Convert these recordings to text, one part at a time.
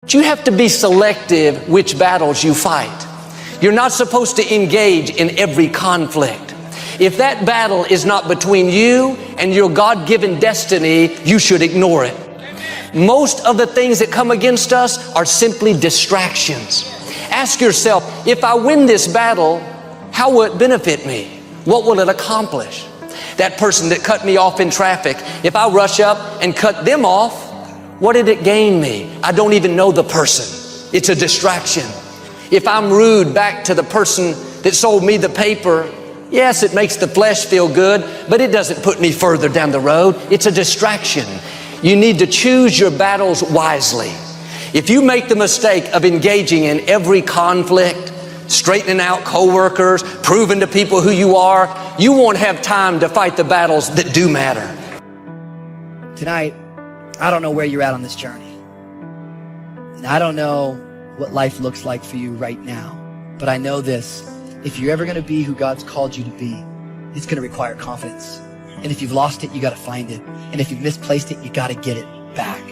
You have to be selective which battles you fight. You're not supposed to engage in every conflict. If that battle is not between you and your God-given destiny, you should ignore it. Most of the things that come against us are simply distractions. Ask yourself, if I win this battle, how will it benefit me? What will it accomplish? That person that cut me off in traffic, if I rush up and cut them off, what did it gain me? I don't even know the person. It's a distraction. If I'm rude back to the person that sold me the paper, yes, it makes the flesh feel good, but it doesn't put me further down the road. It's a distraction. You need to choose your battles wisely. If you make the mistake of engaging in every conflict, straightening out coworkers, proving to people who you are, you won't have time to fight the battles that do matter. Tonight, I don't know where you're at on this journey. And I don't know what life looks like for you right now. But I know this, if you're ever gonna be who God's called you to be, it's gonna require confidence. And if you've lost it, you gotta find it. And if you've misplaced it, you gotta get it back.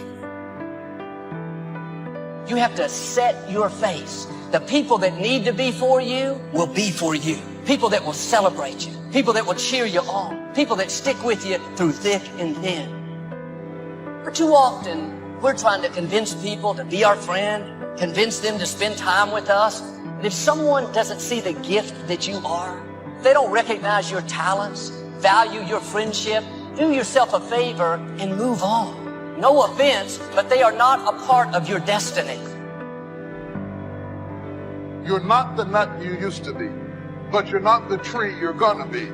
You have to set your face. The people that need to be for you will be for you. People that will celebrate you. People that will cheer you on. People that stick with you through thick and thin. For too often, we're trying to convince people to be our friend, convince them to spend time with us. And if someone doesn't see the gift that you are, if they don't recognize your talents, value your friendship, do yourself a favor and move on. No offense, but they are not a part of your destiny. You're not the nut you used to be, but you're not the tree you're gonna be.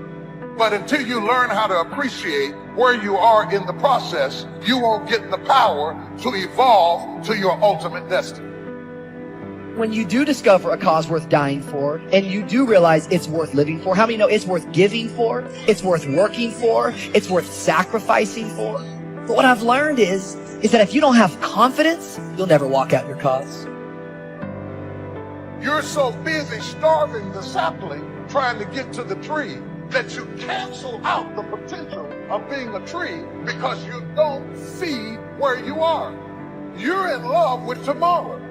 But until you learn how to appreciate where you are in the process, you won't get the power to evolve to your ultimate destiny. When you do discover a cause worth dying for, and you do realize it's worth living for, how many know it's worth giving for, it's worth working for, it's worth sacrificing for? But what I've learned is that if you don't have confidence, you'll never walk out your cause. You're so busy starving the sapling trying to get to the tree that you cancel out the potential of being a tree because you don't see where you are. You're in love with tomorrow,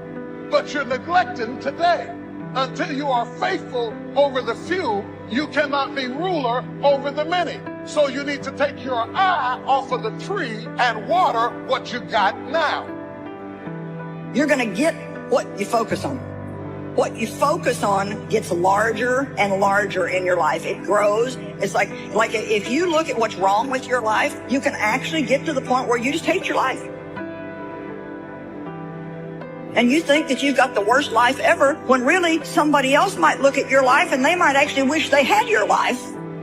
but you're neglecting today. Until you are faithful over the few, you cannot be ruler over the many. So you need to take your eye off of the tree and water what you got now. You're going to get what you focus on. What you focus on gets larger and larger in your life. It grows. It's like if you look at what's wrong with your life, you can actually get to the point where you just hate your life. And you think that you've got the worst life ever, when really somebody else might look at your life and they might actually wish they had your life,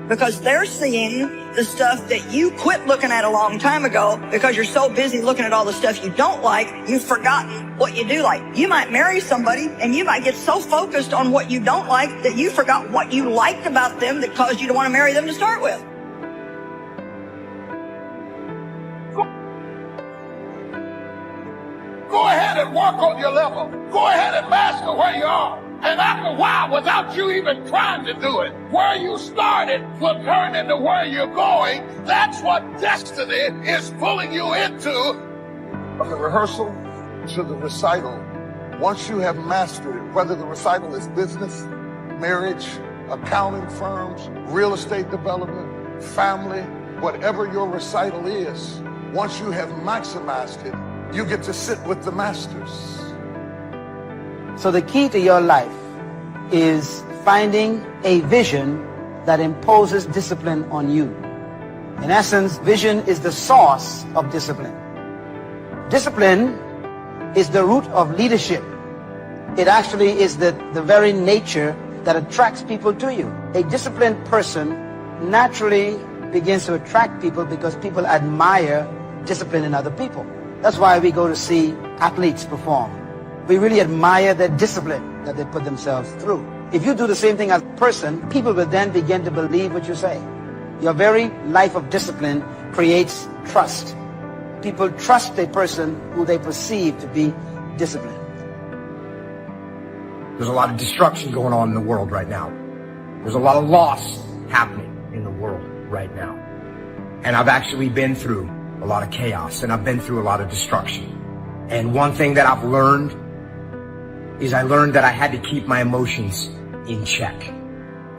because they're seeing the stuff that you quit looking at a long time ago because you're so busy looking at all the stuff you don't like, you've forgotten what you do like. You might marry somebody and you might get so focused on what you don't like that you forgot what you liked about them that caused you to want to marry them to start with. Go ahead and work on your level. Go ahead and master where you are. And after a while, without you even trying to do it, where you started will turn into where you're going. That's what destiny is pulling you into. From the rehearsal to the recital, once you have mastered it, whether the recital is business, marriage, accounting firms, real estate development, family, whatever your recital is, once you have maximized it, you get to sit with the masters. So the key to your life is finding a vision that imposes discipline on you. In essence, vision is the source of discipline. Discipline is the root of leadership. It actually is the very nature that attracts people to you. A disciplined person naturally begins to attract people because people admire discipline in other people. That's why we go to see athletes perform. We really admire the discipline that they put themselves through. If you do the same thing as a person, people will then begin to believe what you say. Your very life of discipline creates trust. People trust a person who they perceive to be disciplined. There's a lot of destruction going on in the world right now. There's a lot of loss happening in the world right now. And I've actually been through a lot of chaos, and I've been through a lot of destruction. And one thing that I've learned is I learned that I had to keep my emotions in check.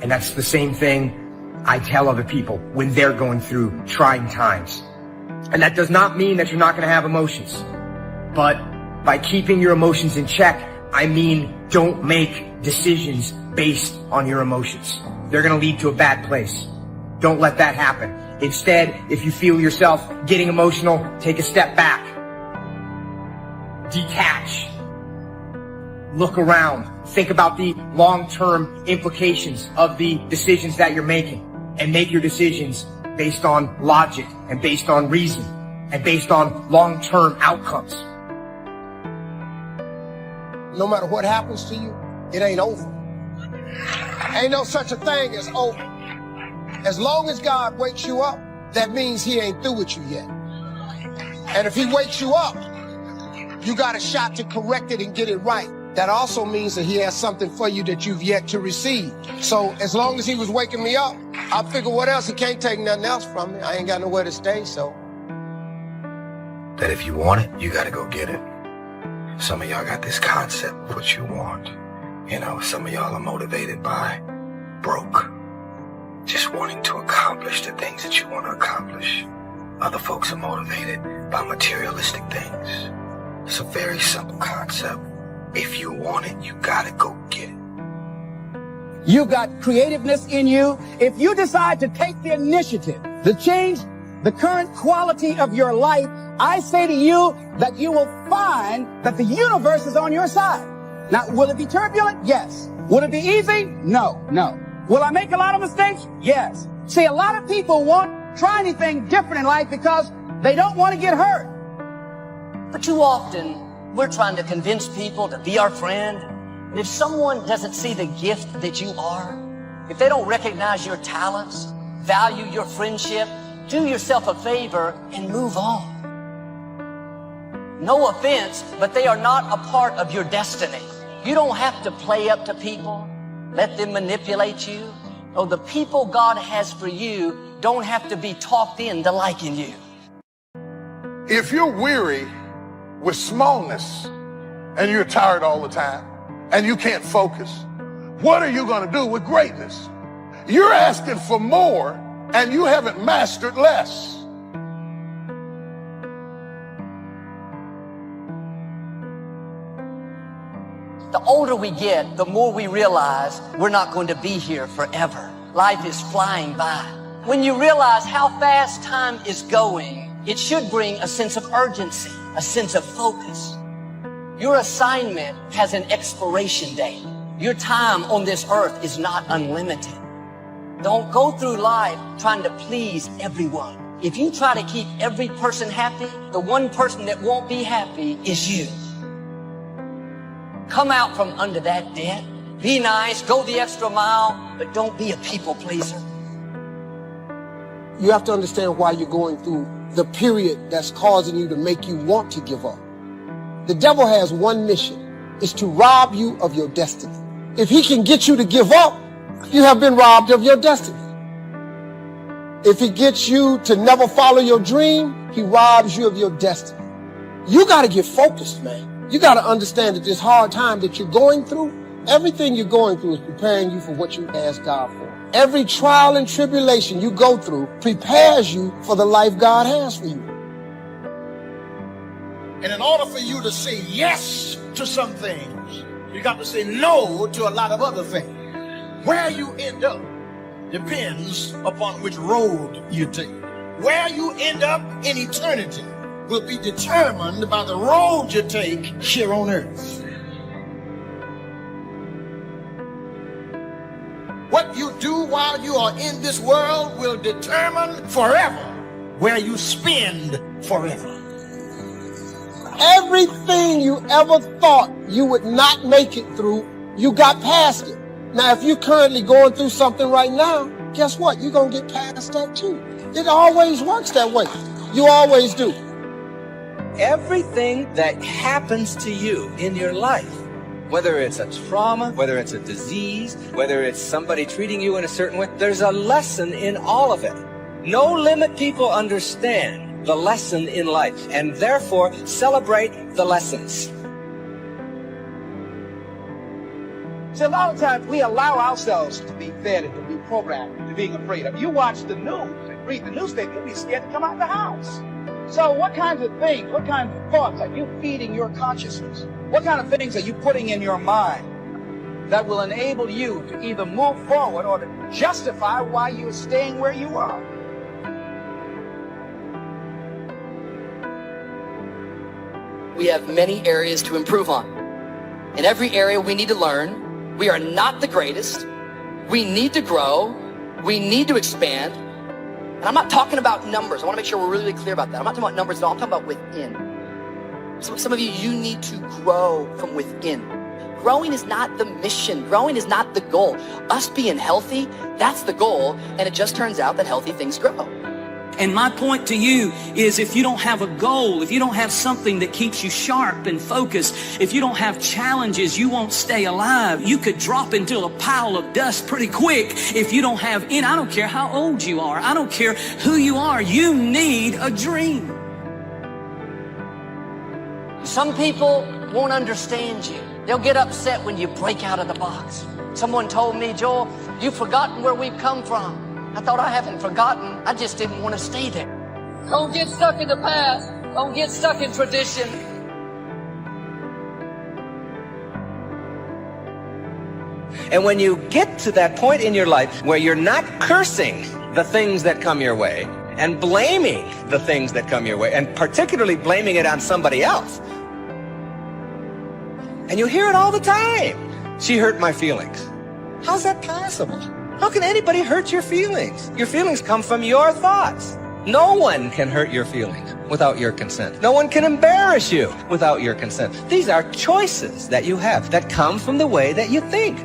And that's the same thing I tell other people when they're going through trying times. And that does not mean that you're not going to have emotions. But by keeping your emotions in check, I mean don't make decisions based on your emotions. They're going to lead to a bad place. Don't let that happen. Instead, if you feel yourself getting emotional, take a step back. Detach. Look around. Think about the long-term implications of the decisions that you're making. And make your decisions based on logic and based on reason and based on long-term outcomes. No matter what happens to you, it ain't over. Ain't no such a thing as over. As long as God wakes you up, that means he ain't through with you yet. And if he wakes you up, you got a shot to correct it and get it right. That also means that he has something for you that you've yet to receive. So as long as he was waking me up, I figure what else? He can't take nothing else from me. I ain't got nowhere to stay, so. That if you want it, you gotta go get it. Some of y'all got this concept of what you want. You know, some of y'all are motivated by broke. Just wanting to accomplish the things that you want to accomplish. Other folks are motivated by materialistic things. It's a very simple concept. If you want it, you gotta go get it. You've got creativeness in you. If you decide to take the initiative to change the current quality of your life, I say to you that you will find that the universe is on your side. Now, will it be turbulent? Yes. Will it be easy? No, no. Will I make a lot of mistakes? Yes. See, a lot of people won't try anything different in life because they don't want to get hurt. But too often, we're trying to convince people to be our friend. And if someone doesn't see the gift that you are, if they don't recognize your talents, value your friendship, do yourself a favor and move on. No offense, but they are not a part of your destiny. You don't have to play up to people, let them manipulate you. Oh, the people God has for you don't have to be talked into liking you. If you're weary with smallness and you're tired all the time and you can't focus, what are you going to do with greatness? You're asking for more and you haven't mastered less. The older we get, the more we realize we're not going to be here forever. Life is flying by. When you realize how fast time is going, it should bring a sense of urgency, a sense of focus. Your assignment has an expiration date. Your time on this earth is not unlimited. Don't go through life trying to please everyone. If you try to keep every person happy, the one person that won't be happy is you. Come out from under that debt. Be nice, go the extra mile, but don't be a people pleaser. You have to understand why you're going through the period that's causing you to make you want to give up. The devil has one mission, is to rob you of your destiny. If he can get you to give up, you have been robbed of your destiny. If he gets you to never follow your dream, he robs you of your destiny. You got to get focused, man. You got to understand that this hard time that you're going through, everything you're going through is preparing you for what you asked God for. Every trial and tribulation you go through prepares you for the life God has for you. And in order for you to say yes to some things, you got to say no to a lot of other things. Where you end up depends upon which road you take. Where you end up in eternity will be determined by the road you take here on earth. What you do while you are in this world will determine forever where you spend forever. Everything you ever thought you would not make it through, you got past it. Now, if you're currently going through something right now, guess what? You're going to get past that too. It always works that way. You always do. Everything that happens to you in your life, whether it's a trauma, whether it's a disease, whether it's somebody treating you in a certain way, there's a lesson in all of it. No limit people understand the lesson in life, and therefore celebrate the lessons. See, a lot of times we allow ourselves to be fed and to be programmed to being afraid of. You watch the news and read the newspaper, you'll be scared to come out of the house. So what kinds of things, what kinds of thoughts are you feeding your consciousness? What kind of things are you putting in your mind that will enable you to either move forward or to justify why you're staying where you are? We have many areas to improve on. In every area we need to learn. We are not the greatest. We need to grow. We need to expand. And I'm not talking about numbers. I want to make sure we're really clear about that. I'm not talking about numbers at all. I'm talking about within. Some of you, you need to grow from within. Growing is not the mission. Growing is not the goal. Us being healthy, that's the goal. And it just turns out that healthy things grow. And my point to you is, if you don't have a goal, if you don't have something that keeps you sharp and focused, if you don't have challenges, you won't stay alive. You could drop into a pile of dust pretty quick if you don't have I don't care how old you are. I don't care who you are. You need a dream. Some people won't understand you. They'll get upset when you break out of the box. Someone told me, Joel, you've forgotten where we've come from. I thought, I haven't forgotten. I just didn't want to stay there. Don't get stuck in the past. Don't get stuck in tradition. And when you get to that point in your life where you're not cursing the things that come your way and blaming the things that come your way, and particularly blaming it on somebody else, and you hear it all the time. She hurt my feelings. How's that possible? How can anybody hurt your feelings? Your feelings come from your thoughts. No one can hurt your feelings without your consent. No one can embarrass you without your consent. These are choices that you have that come from the way that you think.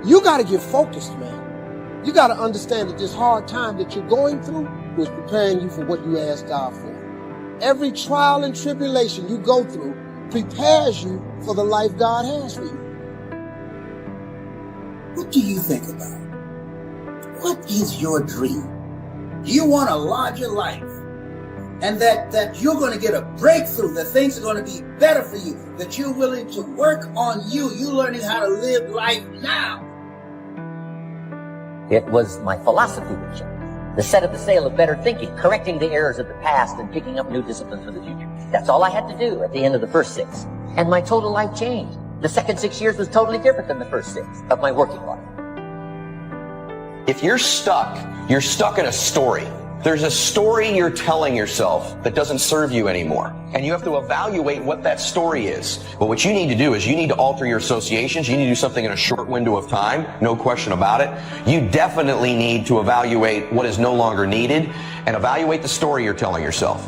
You got to get focused, man. You got to understand that this hard time that you're going through was preparing you for what you asked God for. Every trial and tribulation you go through prepares you for the life God has for you. What do you think about? What is your dream? Do you want a larger life? And that you're going to get a breakthrough, that things are going to be better for you, that you're willing to work on you learning how to live life now? It was my philosophy that changed. The set of the sail of better thinking, correcting the errors of the past and picking up new disciplines for the future. That's all I had to do at the end of the first 6. And my total life changed. The second 6 years was totally different than the first 6 of my working life. If you're stuck in a story. There's a story you're telling yourself that doesn't serve you anymore. And you have to evaluate what that story is. But what you need to do is you need to alter your associations. You need to do something in a short window of time. No question about it. You definitely need to evaluate what is no longer needed and evaluate the story you're telling yourself.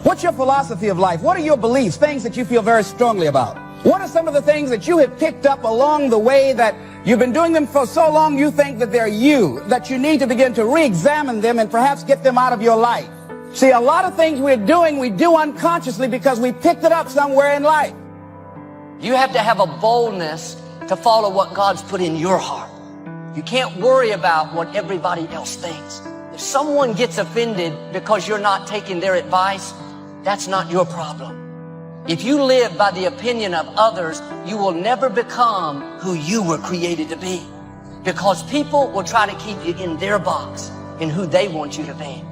What's your philosophy of life? What are your beliefs, things that you feel very strongly about? What are some of the things that you have picked up along the way that you've been doing them for so long you think that they're you, that you need to begin to re-examine them and perhaps get them out of your life? See, a lot of things we're doing, we do unconsciously because we picked it up somewhere in life. You have to have a boldness to follow what God's put in your heart. You can't worry about what everybody else thinks. If someone gets offended because you're not taking their advice, that's not your problem. If you live by the opinion of others, you will never become who you were created to be. Because people will try to keep you in their box, in who they want you to be.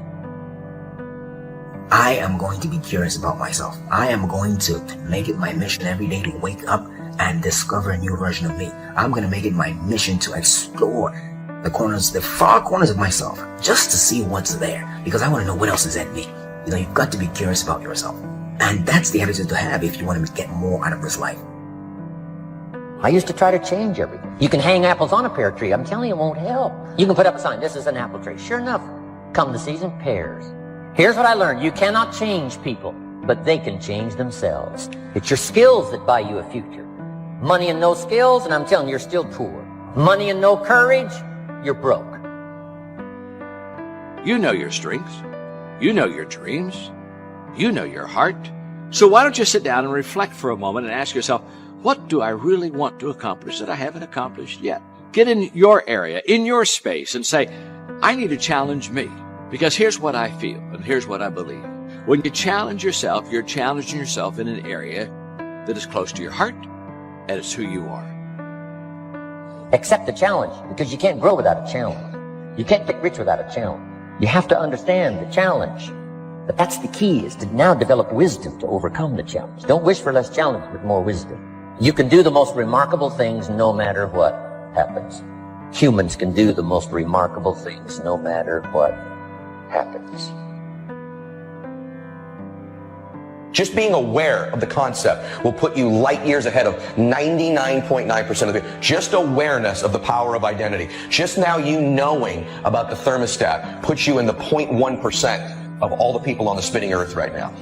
I am going to be curious about myself. I am going to make it my mission every day to wake up and discover a new version of me. I'm going to make it my mission to explore the corners, the far corners of myself, just to see what's there. Because I want to know what else is in me. You know, you've got to be curious about yourself. And that's the attitude to have if you want to get more out of this life. I used to try to change everything. You can hang apples on a pear tree. I'm telling you, it won't help. You can put up a sign, this is an apple tree. Sure enough, come the season, pears. Here's what I learned. You cannot change people, but they can change themselves. It's your skills that buy you a future. Money and no skills, and I'm telling you, you're still poor. Money and no courage, you're broke. You know your strengths. You know your dreams. You know your heart. So why don't you sit down and reflect for a moment and ask yourself, what do I really want to accomplish that I haven't accomplished yet? Get in your area, in your space, and say, I need to challenge me. Because here's what I feel, and here's what I believe. When you challenge yourself, you're challenging yourself in an area that is close to your heart, and it's who you are. Accept the challenge, because you can't grow without a challenge. You can't get rich without a challenge. You have to understand the challenge. But that's the key, is to now develop wisdom to overcome the challenge. Don't wish for less challenge, but more wisdom. You can do the most remarkable things no matter what happens. Humans can do the most remarkable things no matter what happens. Just being aware of the concept will put you light years ahead of 99.9% of the people. Just awareness of the power of identity. Just now you knowing about the thermostat puts you in the 0.1% of all the people on the spinning earth right now.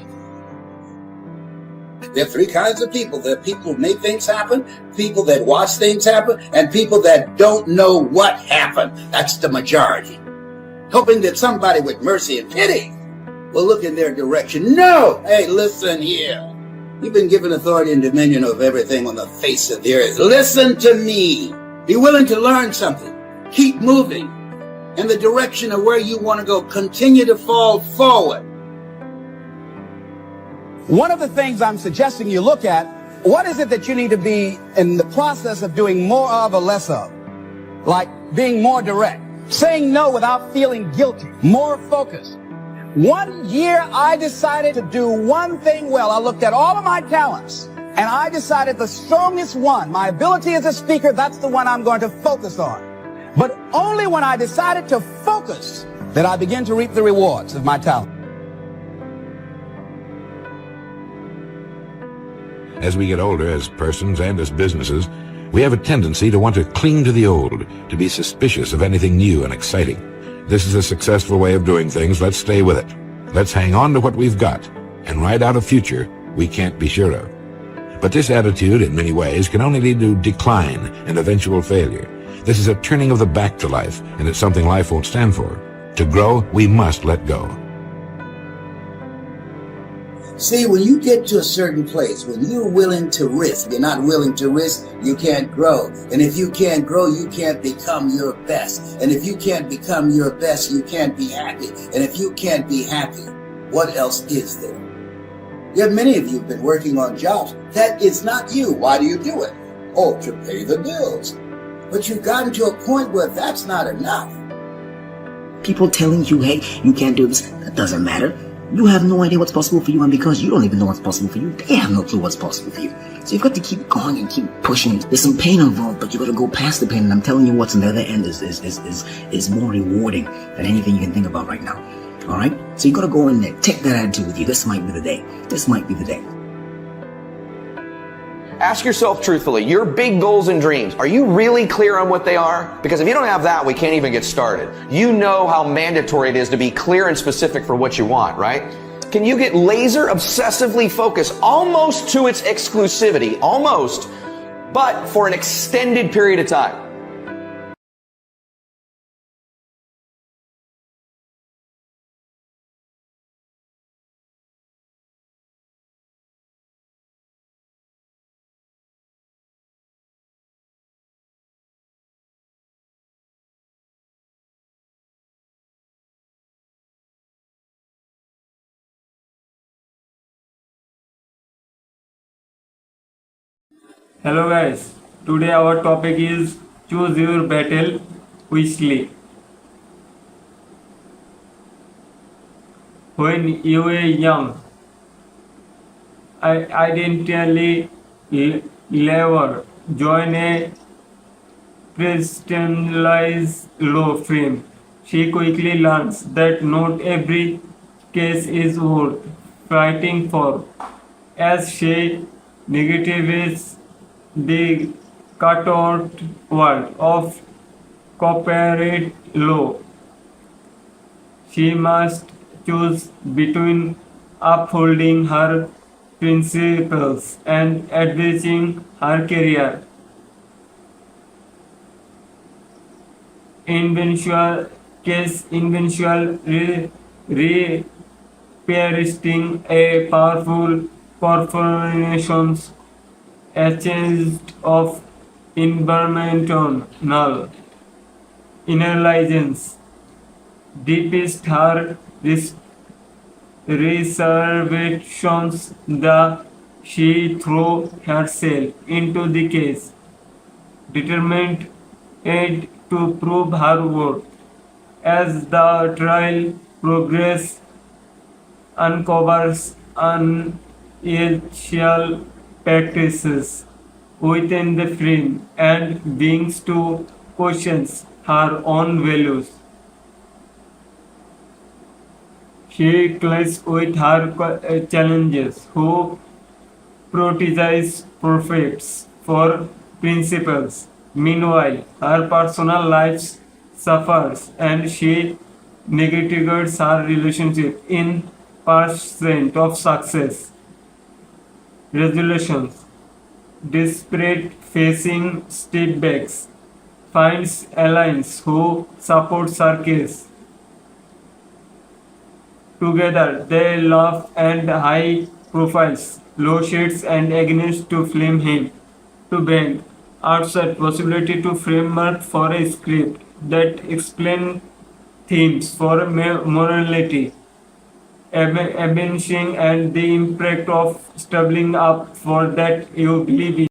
There are three kinds of people. There are people who make things happen, people that watch things happen, and people that don't know what happened. That's the majority. Hoping that somebody with mercy and pity will look in their direction. No! Hey, listen here. You've been given authority and dominion over everything on the face of the earth. Listen to me. Be willing to learn something. Keep moving in the direction of where you want to go. Continue to fall forward. One of the things I'm suggesting you look at, what is it that you need to be in the process of doing more of or less of? Like being more direct, saying no without feeling guilty, more focused. 1 year I decided to do one thing well. I looked at all of my talents and I decided the strongest one, my ability as a speaker, that's the one I'm going to focus on. But only when I decided to focus did I begin to reap the rewards of my talent. As we get older, as persons and as businesses, we have a tendency to want to cling to the old, to be suspicious of anything new and exciting. This is a successful way of doing things. Let's stay with it. Let's hang on to what we've got and ride out a future we can't be sure of. But this attitude, in many ways, can only lead to decline and eventual failure. This is a turning of the back to life, and it's something life won't stand for. To grow, we must let go. See, when you get to a certain place, when you're willing to risk, you're not willing to risk, you can't grow. And if you can't grow, you can't become your best. And if you can't become your best, you can't be happy. And if you can't be happy, what else is there? Yet many of you have been working on jobs. That is not you. Why do you do it? Oh, to pay the bills. But you've gotten to a point where that's not enough. People telling you, hey, you can't do this, that doesn't matter. You have no idea what's possible for you, and because you don't even know what's possible for you, they have no clue what's possible for you. So you've got to keep going and keep pushing. There's some pain involved, but you got to go past the pain, and I'm telling you what's on the other end is more rewarding than anything you can think about right now. All right? So you got to go in there, take that attitude with you. This might be the day. This might be the day. Ask yourself truthfully, your big goals and dreams, are you really clear on what they are? Because if you don't have that, we can't even get started. You know how mandatory it is to be clear and specific for what you want, right? Can you get laser obsessively focused almost to its exclusivity, almost, but for an extended period of time? Hello guys, today our topic is choose your battle wisely. When you were young, I accidentally lever join a personalized law firm. She quickly learns that not every case is worth fighting for. As she negatives the cutthroat world of corporate law, she must choose between upholding her principles and advancing her career. Eventual representing a powerful corporations agent of environmental intelligence deepest her reservations, she threw herself into the case, determined to prove her worth. As the trial progresses, uncovers unethical practices within the firm and begins to question her own values. She clashes with her challenges, who prioritize profits for principles. Meanwhile, her personal life suffers and she neglects her relationship in pursuit of success. Resolutions. Despite facing setbacks, finds allies who support her case. Together, they laugh and high profiles, low shades and against to flame him, to bang outside possibility to framework for a script that explain themes for morality, abanishing and the impact of stumbling up for that you believe in.